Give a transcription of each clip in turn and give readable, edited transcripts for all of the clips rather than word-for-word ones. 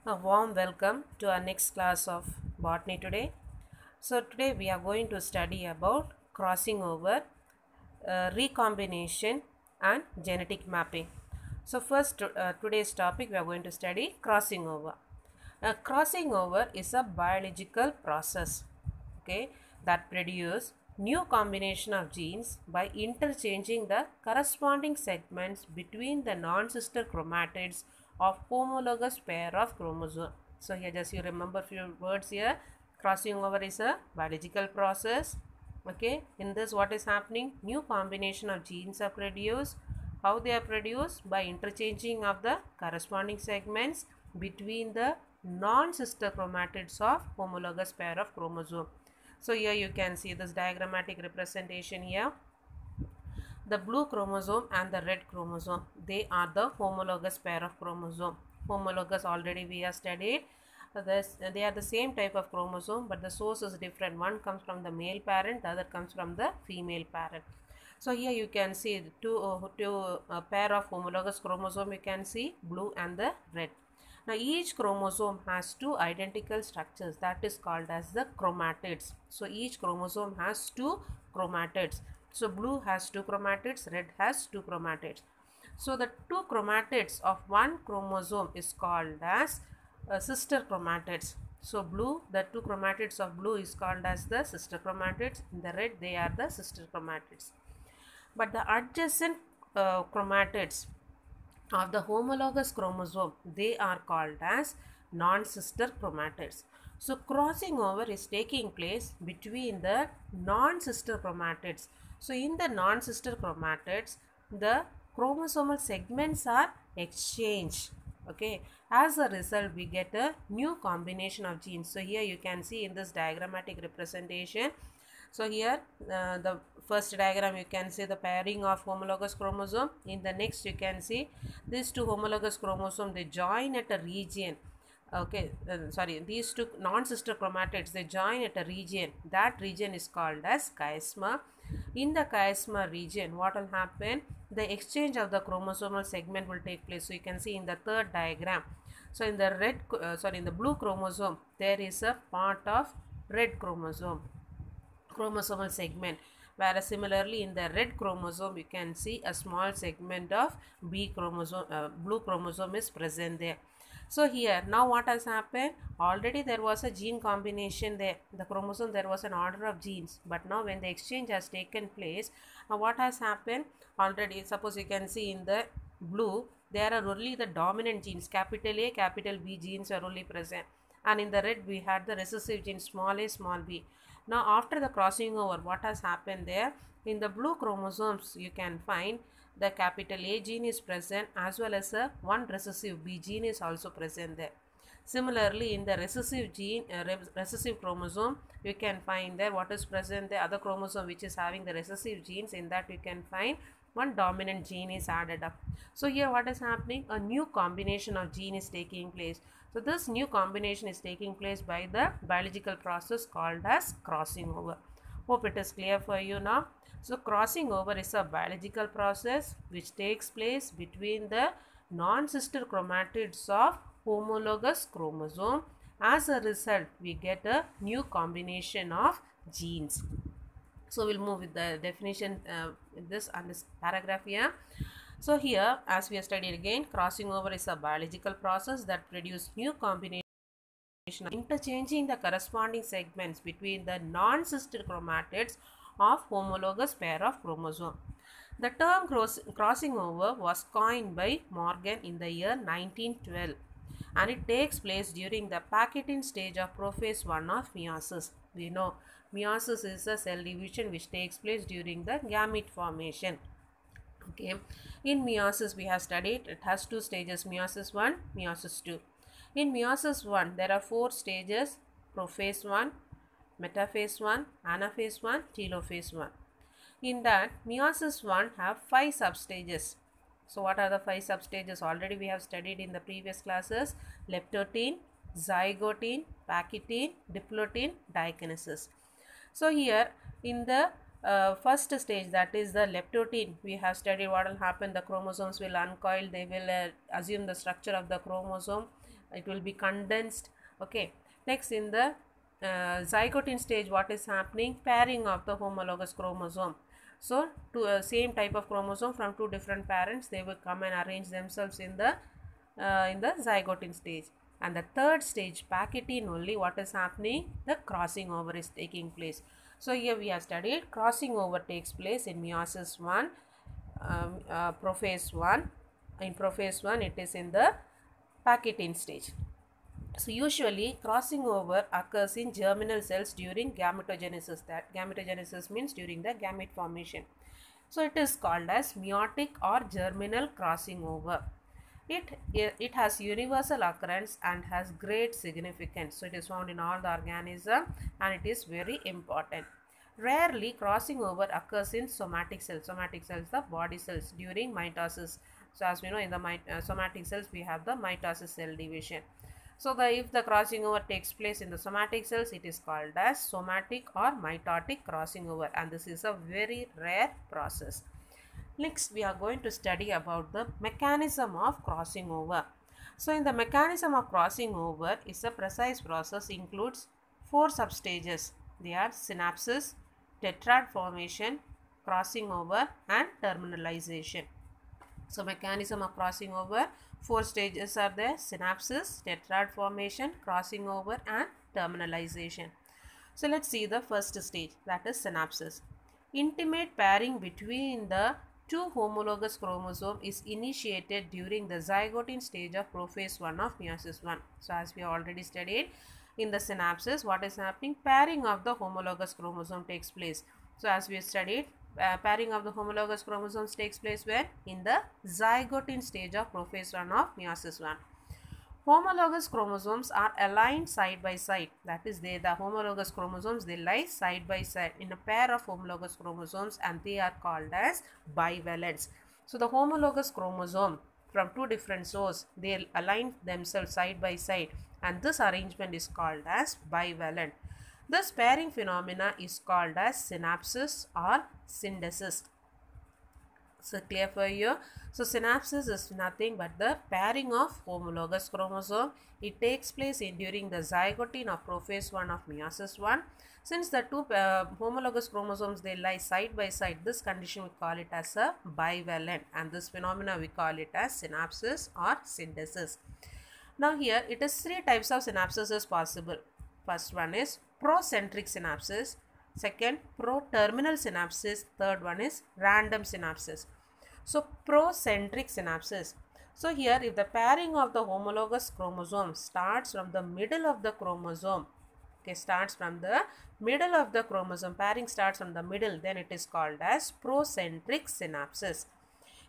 A warm welcome to our next class of botany today. So today we are going to study about crossing over, recombination and genetic mapping. So first today's topic we are going to study crossing over. Crossing over is a biological process, okay, that produce new combination of genes by interchanging the corresponding segments between the non-sister chromatids of homologous pair of chromosome. So here just you remember few words here. Crossing over is a biological process. Okay, in this what is happening? New combination of genes are produced. How they are produced? By interchanging of the corresponding segments between the non-sister chromatids of homologous pair of chromosome. So here you can see this diagrammatic representation here. The blue chromosome and the red chromosome, they are the homologous pair of chromosome. Homologous already we have studied. They are the same type of chromosome, but the source is different. One comes from the male parent, the other comes from the female parent. So here you can see two pair of homologous chromosome. You can see blue and the red. Now each chromosome has two identical structures, that is called as the chromatids. So each chromosome has two chromatids. So blue has two chromatids, red has two chromatids. So the two chromatids of one chromosome is called as sister chromatids. So blue, the two chromatids of blue is called as the sister chromatids. In the red, they are the sister chromatids. But the adjacent chromatids of the homologous chromosome, they are called as non-sister chromatids. So crossing over is taking place between the non-sister chromatids. So in the non-sister chromatids, the chromosomal segments are exchanged. Okay, as a result we get a new combination of genes. So here you can see in this diagrammatic representation. So here the first diagram you can see the pairing of homologous chromosome. In the next you can see these two homologous chromosome, they join at a region. Okay, these two non-sister chromatids, they join at a region. That region is called as chiasma. In the chiasma region, what will happen? The exchange of the chromosomal segment will take place. So you can see in the third diagram. So in the in the blue chromosome, there is a part of red chromosomal segment, whereas similarly in the red chromosome you can see a small segment of blue chromosome is present there. So here now what has happened? Already there was a gene combination there. The chromosome, there was an order of genes, but now when the exchange has taken place, what has happened? Already suppose you can see in the blue there are only the dominant genes, capital A, capital B genes are only present, and in the red we had the recessive genes small a, small b. Now after the crossing over, what has happened there? In the blue chromosomes you can find the capital A gene is present, as well as a one recessive B gene is also present there. Similarly in the recessive chromosome you can find there what is present, the other chromosome which is having the recessive genes, in that you can find one dominant gene is added up. So here what is happening? A new combination of gene is taking place. So this new combination is taking place by the biological process called as crossing over. Hope it is clear for you now. So crossing over is a biological process which takes place between the non-sister chromatids of homologous chromosome. As a result, we get a new combination of genes. So we'll move with the definition this and this paragraph here. So here, as we have studied again, crossing over is a biological process that produces new combination, interchanging the corresponding segments between the non-sister chromatids of homologous pair of chromosome. The term crossing over was coined by Morgan in the year 1912, and it takes place during the packeting stage of prophase 1 of meiosis. We know meiosis is a cell division which takes place during the gamete formation. Okay, in meiosis we have studied it has two stages, meiosis 1, meiosis 2. In meiosis 1 there are four stages: prophase 1, metaphase 1, anaphase 1, telophase 1. In that meiosis 1 have 5 substages. So what are the 5 substages? Already we have studied in the previous classes: leptotene, zygotene, pachytene, diplotin, dikinesis. So here in the first stage, that is the leptotene, we have studied what will happen. The chromosomes will uncoil, they will assume the structure of the chromosome, it will be condensed. Okay, next in the zygote in stage, what is happening? Pairing of the homologous chromosome. So to same type of chromosome from two different parents, they will come and arrange themselves in the zygote in stage. And the third stage, packet-in only, what is happening? The crossing over is taking place. So here we have studied crossing over takes place in meiosis 1, prophase 1. In prophase 1, it is in the packet-in stage. So usually crossing over occurs in germinal cells during gametogenesis. That gametogenesis means during the gamete formation. So it is called as meiotic or germinal crossing over. It has universal occurrence and has great significance. So it is found in all the organism and it is very important. Rarely crossing over occurs in somatic cells. Somatic cells, the body cells, during mitosis. So as we know, in the somatic cells we have the mitosis cell division. So if the crossing over takes place in the somatic cells, it is called as somatic or mitotic crossing over, and this is a very rare process. Next, we are going to study about the mechanism of crossing over. So in the mechanism of crossing over is a precise process, includes 4 substages. They are synapsis, tetrad formation, crossing over and terminalization. So mechanism of crossing over, 4 stages are there: synapsis, tetrad formation, crossing over and terminalization. So let's see the first stage, that is synapsis. Intimate pairing between the two homologous chromosomes is initiated during the zygote stage of prophase 1 of meiosis 1. So as we already studied, in the synapsis, what is happening? Pairing of the homologous chromosome takes place. So as we studied, pairing of the homologous chromosomes takes place when? In the zygote stage of prophase 1 of meiosis 1. Homologous chromosomes are aligned side by side. That is, the homologous chromosomes, they lie side by side in a pair of homologous chromosomes, and they are called as bivalents. So the homologous chromosome from two different sources, they align themselves side by side, and this arrangement is called as bivalent. This pairing phenomena is called as synapsis or syndesis. So clear for you? So synapsis is nothing but the pairing of homologous chromosome. It takes place during the zygote of prophase 1 of meiosis 1. Since the two homologous chromosomes, they lie side by side, this condition we call it as a bivalent, and this phenomena we call it as synapsis or syndesis. Now here it is 3 types of synapsis is possible. First one is procentric synapsis, second pro-terminal synapsis, third one is random synapsis. So procentric synapsis. So here if the pairing of the homologous chromosome starts from the middle of the chromosome, starts from the middle of the chromosome, pairing starts from the middle, then it is called as procentric synapsis.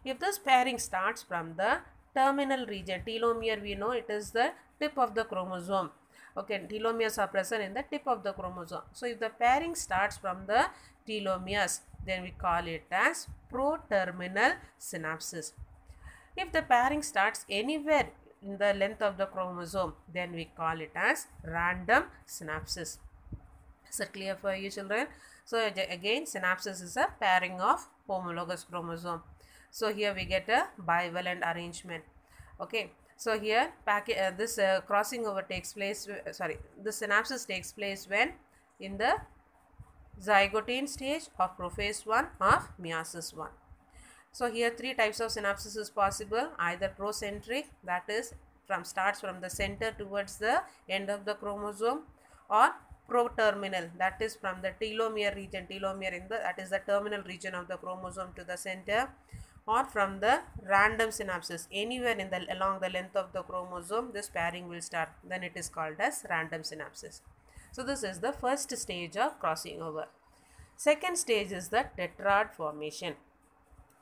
If this pairing starts from the terminal region, telomere, we know it is the tip of the chromosome. Telomeres are present in the tip of the chromosome. So if the pairing starts from the telomeres, then we call it as pro-terminal synapsis. If the pairing starts anywhere in the length of the chromosome, then we call it as random synapsis. Is it clear for you, children? So again, synapsis is a pairing of homologous chromosome. So here we get a bivalent arrangement. Okay. So here this crossing over takes place, the synapsis takes place when? In the zygote stage of prophase 1 of meiosis 1. So here 3 types of synapsis is possible, either procentric, that is starts from the center towards the end of the chromosome, or pro-terminal, that is from the telomere region, that is the terminal region of the chromosome to the center, or from the random synapsis, anywhere along the length of the chromosome this pairing will start, then it is called as random synapsis. So this is the first stage of crossing over. Second stage is the tetrad formation.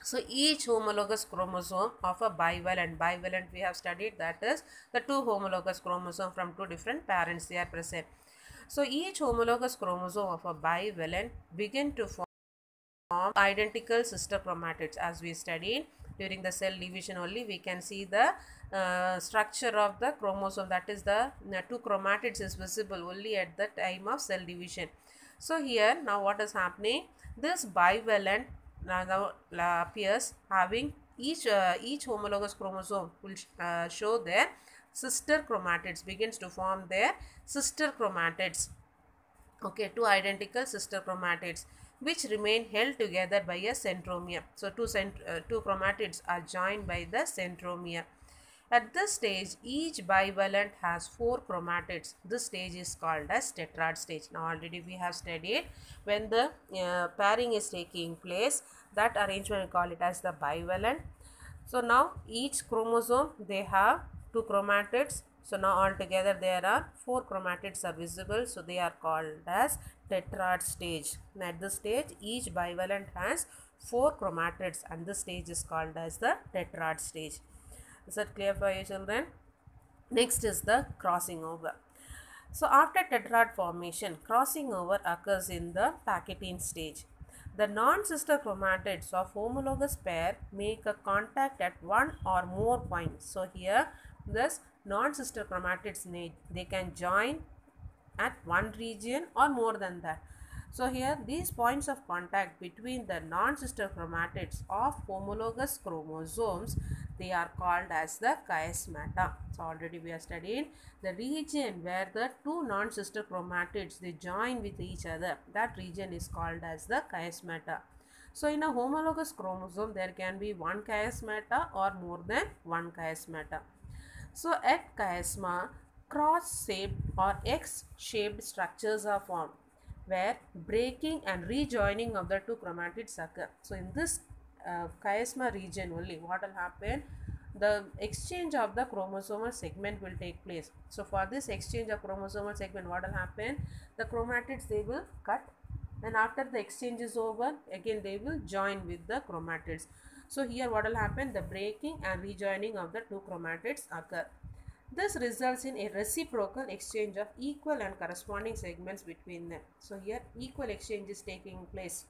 So each homologous chromosome of a bivalent we have studied, that is the 2 homologous chromosomes from 2 different parents, they are present. So each homologous chromosome of a bivalent begin to form identical sister chromatids. As we studied during the cell division only, we can see the structure of the chromosome, that is the 2 chromatids is visible only at the time of cell division. So here now what is happening, this bivalent now appears having each homologous chromosome will show their sister chromatids, begins to form their sister chromatids. Okay, two identical sister chromatids which remain held together by a centromere. So two chromatids are joined by the centromere. At this stage, each bivalent has 4 chromatids. This stage is called as tetrad stage. Now already we have studied when the pairing is taking place, that arrangement we call it as the bivalent. So now each chromosome, they have 2 chromatids. So now altogether there are 4 chromatids are visible. So they are called as tetrad stage. And at this stage, each bivalent has 4 chromatids, and this stage is called as the tetrad stage. Is that clear for you, children? Next is the crossing over. So after tetrad formation, crossing over occurs in the Pachytene stage. The non-sister chromatids of homologous pair make a contact at one or more points. So here, this non-sister chromatids they can join at one region or more than that. So here these points of contact between the non-sister chromatids of homologous chromosomes, they are called as the chiasmata. So already we have studied the region where the two non-sister chromatids they join with each other. That region is called as the chiasmata. So in a homologous chromosome there can be one chiasmata or more than one chiasmata. So at chiasma, cross-shaped or X-shaped structures are formed where breaking and rejoining of the two chromatids occur. So in this chiasma region only, what will happen? The exchange of the chromosomal segment will take place. So for this exchange of chromosomal segment, what will happen? The chromatids they will cut, and after the exchange is over, again they will join with the chromatids. So here what will happen? The breaking and rejoining of the two chromatids occur. This results in a reciprocal exchange of equal and corresponding segments between them. So here equal exchange is taking place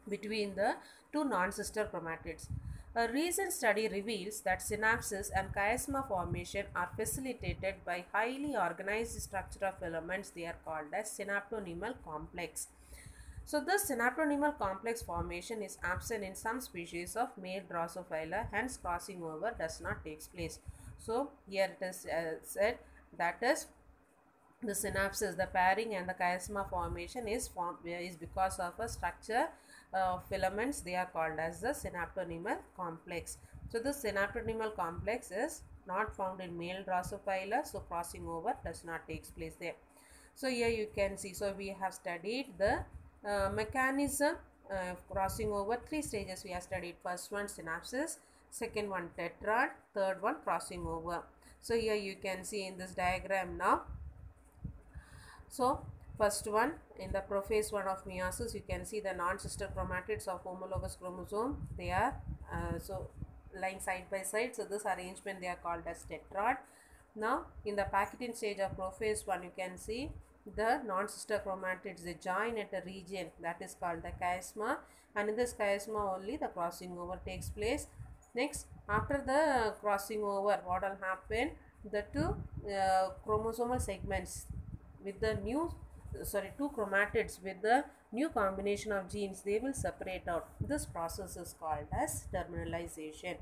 between the two non-sister chromatids. A recent study reveals that synapses and chiasma formation are facilitated by highly organized structure of filaments. They are called as synaptonemal complex. So this synaptonemal complex formation is absent in some species of male Drosophila, hence crossing over does not take place. So here it is said that is the synapses, the pairing and the chiasma formation is because of a structure of filaments. They are called as the synaptonemal complex. So the synaptonemal complex is not found in male Drosophila, so crossing over does not take place there. So here you can see, so we have studied the mechanism crossing over. 3 stages we have studied. First one synapses, second one tetrad, third one crossing over. So here you can see in this diagram now. So first one, in the prophase one of meiosis, you can see the non-sister chromatids of homologous chromosome. They are so lying side by side. So this arrangement they are called as tetrad. Now in the Pachytene stage of prophase one, you can see the non-sister chromatids they join at a region that is called the chiasma, and in this chiasma only the crossing over takes place. Next, after the crossing over, what will happen? The two chromosomal segments with the two chromatids with the new combination of genes, they will separate out. This process is called as terminalization.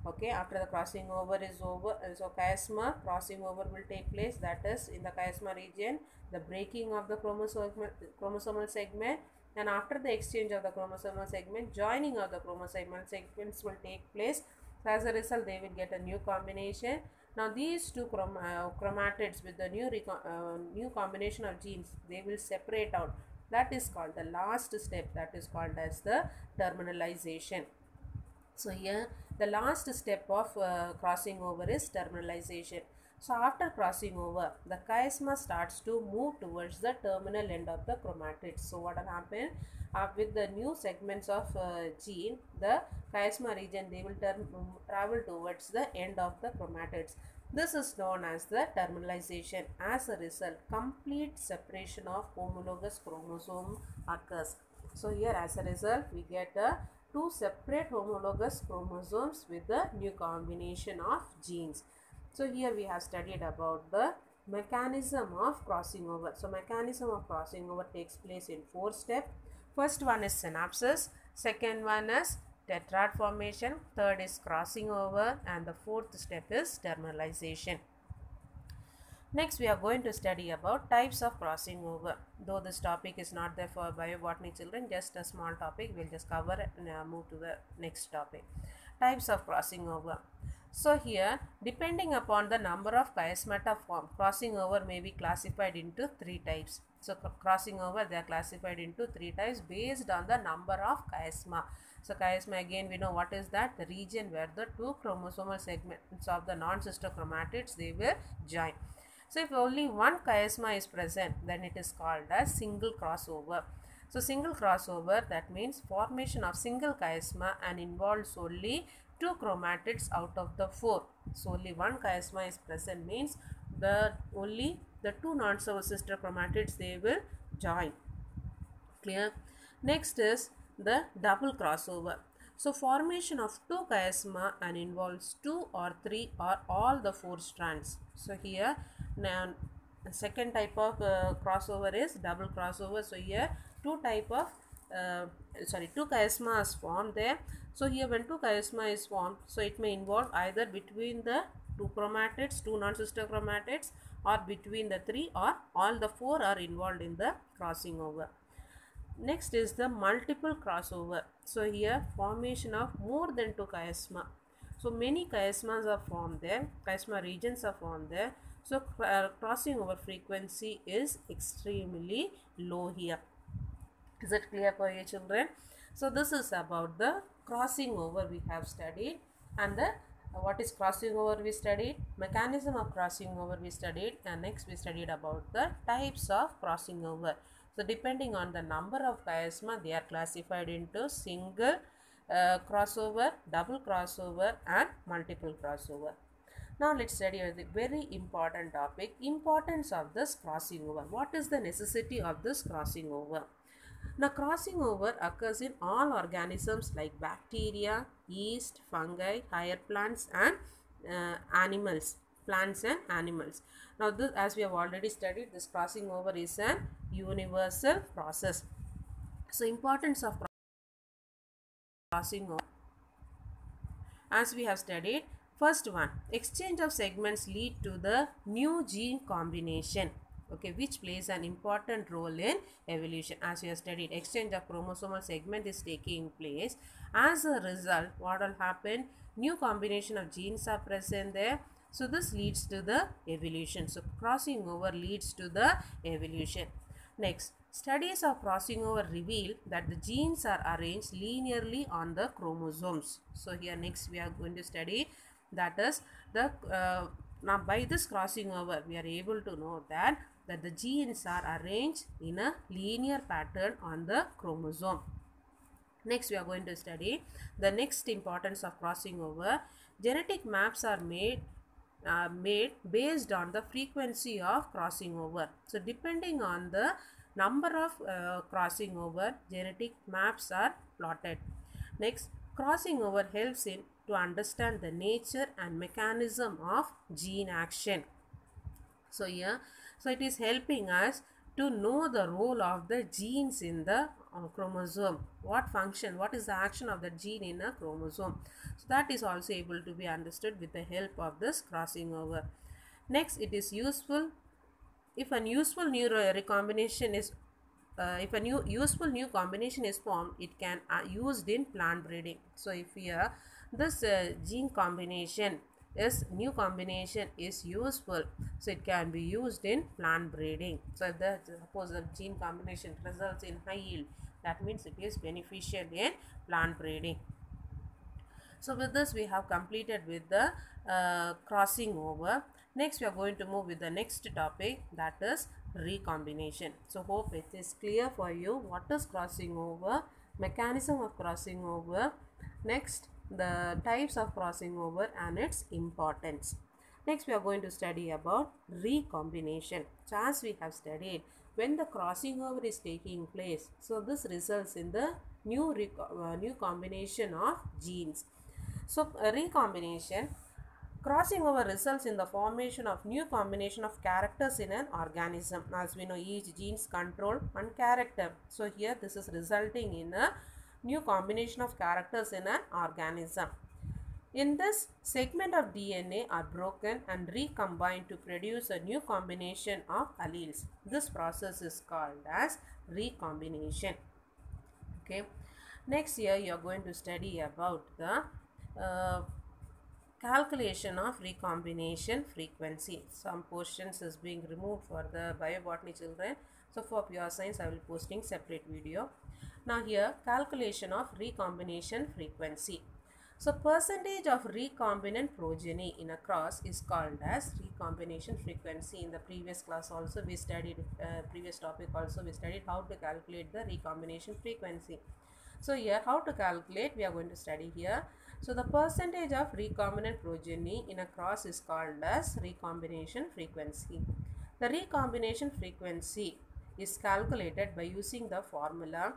Okay, after the crossing over is over, so chiasma crossing over will take place. That is in the chiasma region, the breaking of the chromosomal segment, and after the exchange of the chromosomal segment, joining of the chromosomal segments will take place. So as a result, they will get a new combination. Now these two chromatids with the new combination of genes, they will separate out. That is called the last step. That is called as the terminalization. So here the last step of crossing over is terminalization. So after crossing over, the chiasma starts to move towards the terminal end of the chromatids. So what will happen? With the new segments of gene, the chiasma region, they will travel towards the end of the chromatids. This is known as the terminalization. As a result, complete separation of homologous chromosome occurs. So here as a result, we get two separate homologous chromosomes with the new combination of genes. So here we have studied about the mechanism of crossing over. So mechanism of crossing over takes place in 4 steps. First one is synapses, second one is tetrad formation, third is crossing over, and the fourth step is terminalization. Next, we are going to study about types of crossing over. Though this topic is not there for biobotany children, just a small topic, we'll just cover it and move to the next topic. Types of crossing over. So here, depending upon the number of chiasmata formed, crossing over may be classified into three types. So crossing over, they are classified into three types based on the number of chiasma. So chiasma, again we know what is that, the region where the two chromosomal segments of the non-sister chromatids they will join. So if only one chiasma is present, then it is called as single crossover. So single crossover, that means formation of single chiasma and involves only two chromatids out of the four. So only one chiasma is present means only the two non-sister chromatids they will join. Clear? Next is the double crossover. So formation of two chiasma and involves two or three or all the four strands. So here now second type of crossover is double crossover. So here two chiasmas formed there. So here when two chiasma is formed, so it may involve either between the two chromatids, two non-sister chromatids, or between the three or all the four are involved in the crossing over. Next is the multiple crossover. So here formation of more than two chiasma. So many chiasmas are formed there, chiasma regions are formed there. So crossing over frequency is extremely low here. Is it clear for you children? So this is about the crossing over we have studied, and the what is crossing over we studied, mechanism of crossing over we studied, and next we studied about the types of crossing over. So depending on the number of chiasma, they are classified into single crossover, double crossover and multiple crossover. Now let's study a very important topic, importance of this crossing over. What is the necessity of this crossing over? Now crossing over occurs in all organisms like bacteria, yeast, fungi, higher plants and animals. Plants and animals. Now this, as we have already studied, this crossing over is an universal process. So importance of crossing over, as we have studied, first one, exchange of segments lead to the new gene combination, okay, which plays an important role in evolution. As we have studied, exchange of chromosomal segment is taking place. As a result, what will happen? New combination of genes are present there. So this leads to the evolution. So crossing over leads to the evolution. Next, studies of crossing over reveal that the genes are arranged linearly on the chromosomes. So here next we are going to study, that is the now by this crossing over we are able to know that the genes are arranged in a linear pattern on the chromosome. Next we are going to study the next importance of crossing over. Genetic maps are made based on the frequency of crossing over. So depending on the number of crossing over, genetic maps are plotted. Next, crossing over helps in to understand the nature and mechanism of gene action. So here, so it is helping us to know the role of the genes in the chromosome. What function, what is the action of the gene in a chromosome. So that is also able to be understood with the help of this crossing over. Next, it is useful if a useful new recombination is useful new combination is formed, it can used in plant breeding. So if here this gene combination is new combination is useful, so it can be used in plant breeding. So if the suppose the gene combination results in high yield, that means it is beneficial in plant breeding. So with this we have completed with the crossing over. Next we are going to move with the next topic, that is recombination. So hope it is clear for you what is crossing over, mechanism of crossing over, next the types of crossing over and its importance. Next we are going to study about recombination. So as we have studied, when the crossing over is taking place, so this results in the new combination of genes. So recombination, crossing over results in the formation of new combination of characters in an organism. As we know, each genes control one character. So here this is resulting in a new combination of characters in an organism. In this, segment of DNA are broken and recombined to produce a new combination of alleles. This process is called as recombination. Okay. Next year you are going to study about the calculation of recombination frequency. Some portions is being removed for the biobotany children. So for pure science I will posting separate video. Now here calculation of recombination frequency. So percentage of recombinant progeny in a cross is called as recombination frequency. In the previous class also we studied, previous topic also we studied how to calculate the recombination frequency. So here how to calculate we are going to study here. So the percentage of recombinant progeny in a cross is called as recombination frequency. The recombination frequency is calculated by using the formula.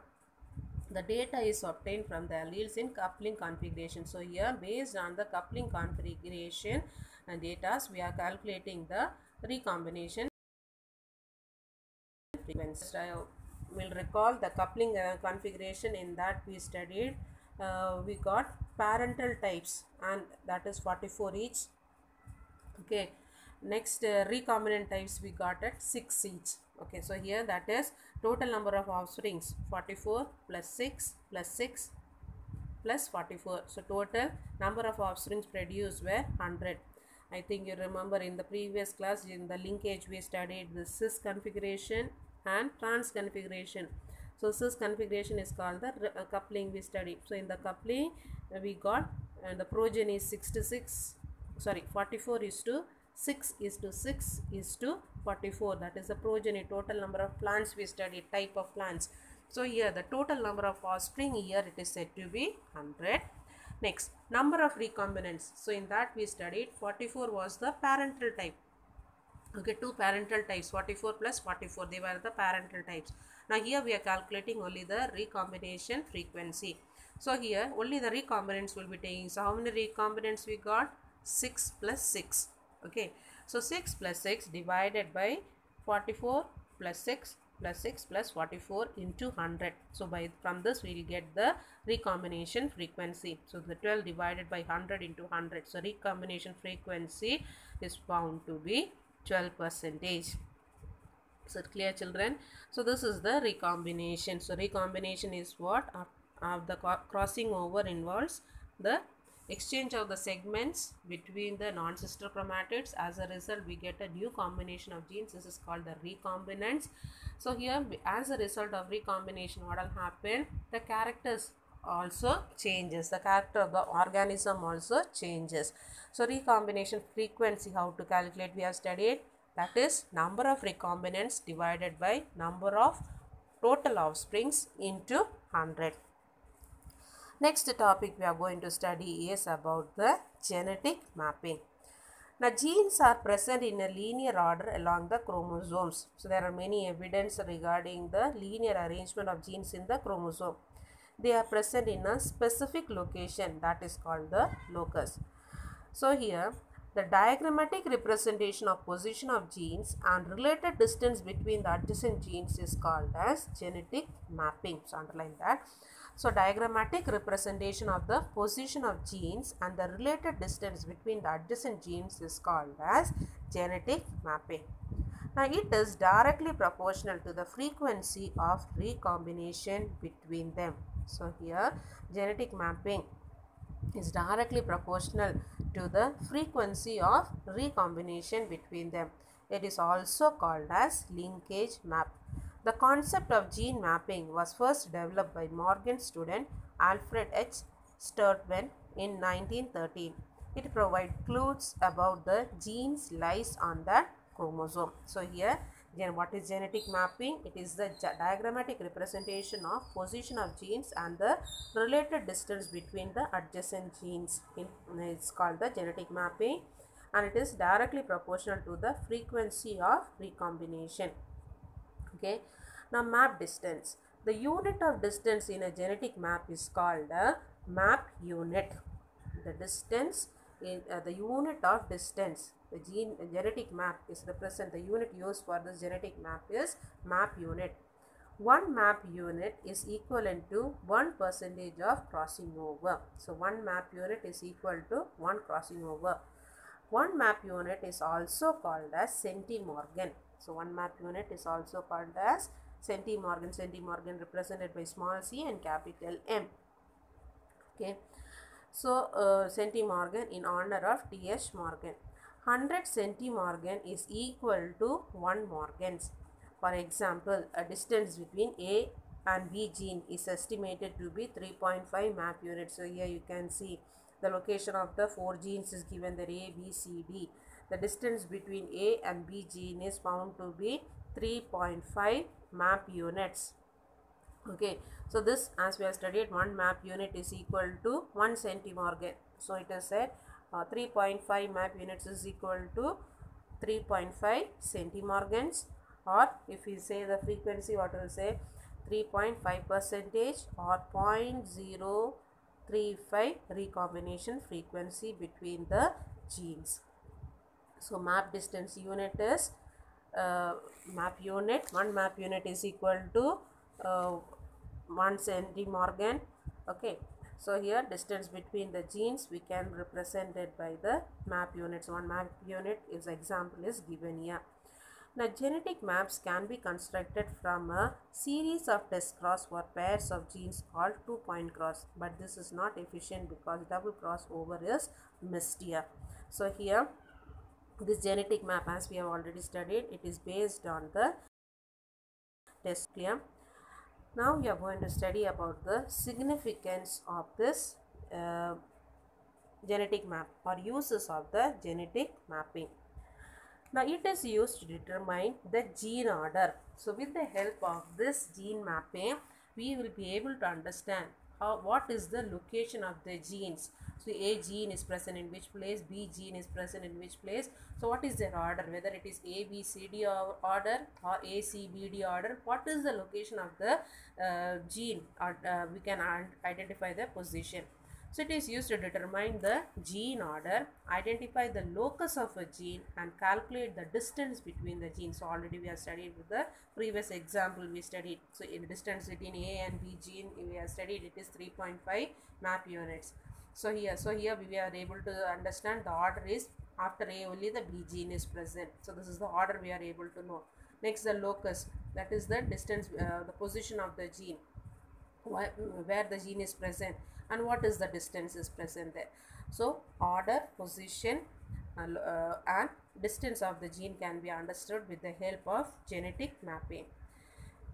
The data is obtained from the alleles in coupling configuration. So here based on the coupling configuration and data, we are calculating the recombination frequency. I will recall the coupling configuration. In that we studied, we got parental types and that is 44 each. Okay. Next recombinant types we got at 6 each. Okay, so here that is total number of offsprings 44 plus 6 plus 6 plus 44. So total number of offsprings produced were 100. I think you remember in the previous class in the linkage we studied the cis configuration and trans configuration. So cis configuration is called the coupling we studied. So in the coupling we got the progeny is 44 is to 6 is to 6 is to 44. That is the progeny, total number of plants we studied, type of plants. So here the total number of offspring here it is said to be 100. Next, number of recombinants. So in that we studied 44 was the parental type. Okay, two parental types 44 plus 44, they were the parental types. Now here we are calculating only the recombination frequency. So here only the recombinants will be taking. So how many recombinants we got? 6 plus 6. Okay, so 6 plus 6 divided by 44 plus 6 plus 6 plus 44 into 100. So from this we will get the recombination frequency. So the 12 divided by 100 into 100. So recombination frequency is found to be 12%. So clear children? So this is the recombination. So recombination is what? The crossing over involves the exchange of the segments between the non-sister chromatids. As a result we get a new combination of genes. This is called the recombinants. So here as a result of recombination what will happen? The characters also changes. The character of the organism also changes. So recombination frequency, how to calculate we have studied. That is number of recombinants divided by number of total offsprings into 100. Next topic we are going to study is about the genetic mapping. Now genes are present in a linear order along the chromosomes. So there are many evidence regarding the linear arrangement of genes in the chromosome. They are present in a specific location that is called the locus. So here the diagrammatic representation of position of genes and related distance between the adjacent genes is called as genetic mapping. So underline that. So diagrammatic representation of the position of genes and the related distance between the adjacent genes is called as genetic mapping. Now it is directly proportional to the frequency of recombination between them. So here genetic mapping is directly proportional to the frequency of recombination between them. It is also called as linkage map. The concept of gene mapping was first developed by Morgan student Alfred H. Sturtevant in 1913. It provides clues about the genes lies on the chromosome. So here what is genetic mapping? It is the diagrammatic representation of position of genes and the related distance between the adjacent genes. It's called the genetic mapping and it is directly proportional to the frequency of recombination. Okay. Now map distance. The unit of distance in a genetic map is called a map unit. The distance in the unit of distance. The genetic map is represent, the unit used for this genetic map is map unit. 1 map unit is equivalent to 1% of crossing over. So 1 map unit is equal to 1 crossing over. 1 map unit is also called as centimorgan. So 1 map unit is also called as centimorgan. Centimorgan represented by small c and capital M. Okay. So centimorgan in honor of T.H. Morgan. 100 centimorgan is equal to 1 morgans. For example, a distance between A and B gene is estimated to be 3.5 map units. So here you can see the location of the 4 genes is given there A, B, C, D. The distance between A and B gene is found to be 3.5 map units. Okay, so this, as we have studied, 1 map unit is equal to 1 centimorgan. So it is said 3.5 map units is equal to 3.5 centimorgans, or if we say the frequency, what will say 3.5% or 0.035 recombination frequency between the genes. So map distance unit is map unit. 1 map unit is equal to 1 centimorgan. Okay, so here distance between the genes we can represent it by the map units. 1 map unit is example is given here. Now genetic maps can be constructed from a series of test cross or pairs of genes called 2-point cross, but this is not efficient because double crossover is missed here. So here this genetic map, as we have already studied, it is based on the test. Clear? Now we are going to study about the significance of this genetic map or uses of the genetic mapping. Now it is used to determine the gene order. So with the help of this gene mapping, we will be able to understand what is the location of the genes. So A gene is present in which place, B gene is present in which place. So what is their order, whether it is A, B, C, D order or A, C, B, D order. What is the location of the gene, or we can identify the position. So it is used to determine the gene order, identify the locus of a gene and calculate the distance between the genes. So already we have studied with the previous example we studied. So in the distance between A and B gene we have studied, it is 3.5 map units. So here we are able to understand the order is after A only the B gene is present. So this is the order we are able to know. Next, the locus, that is the distance, the position of the gene, where the gene is present and what is the distance is present there. So order, position and distance of the gene can be understood with the help of genetic mapping.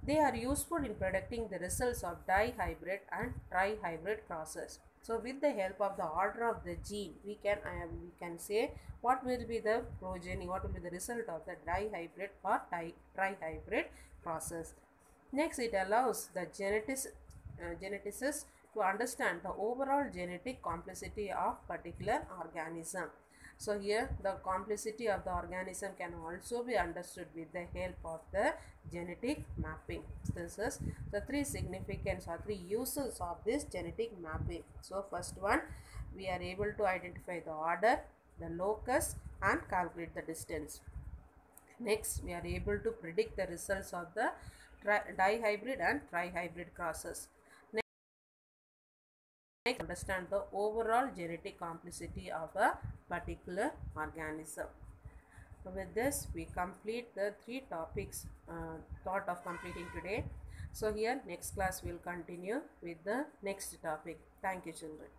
They are useful in predicting the results of dihybrid and trihybrid crosses. So with the help of the order of the gene, we can say what will be the progeny, what will be the result of the dihybrid or trihybrid process. Next, it allows the geneticists to understand the overall genetic complexity of particular organism. So here the complexity of the organism can also be understood with the help of the genetic mapping. This is the 3 significance or 3 uses of this genetic mapping. So first one, we are able to identify the order, the locus and calculate the distance. Next, we are able to predict the results of the dihybrid and trihybrid crosses. Next, understand the overall genetic complexity of a particular organism. With this, we complete the 3 topics thought of completing today. So here next class we will continue with the next topic. Thank you, children.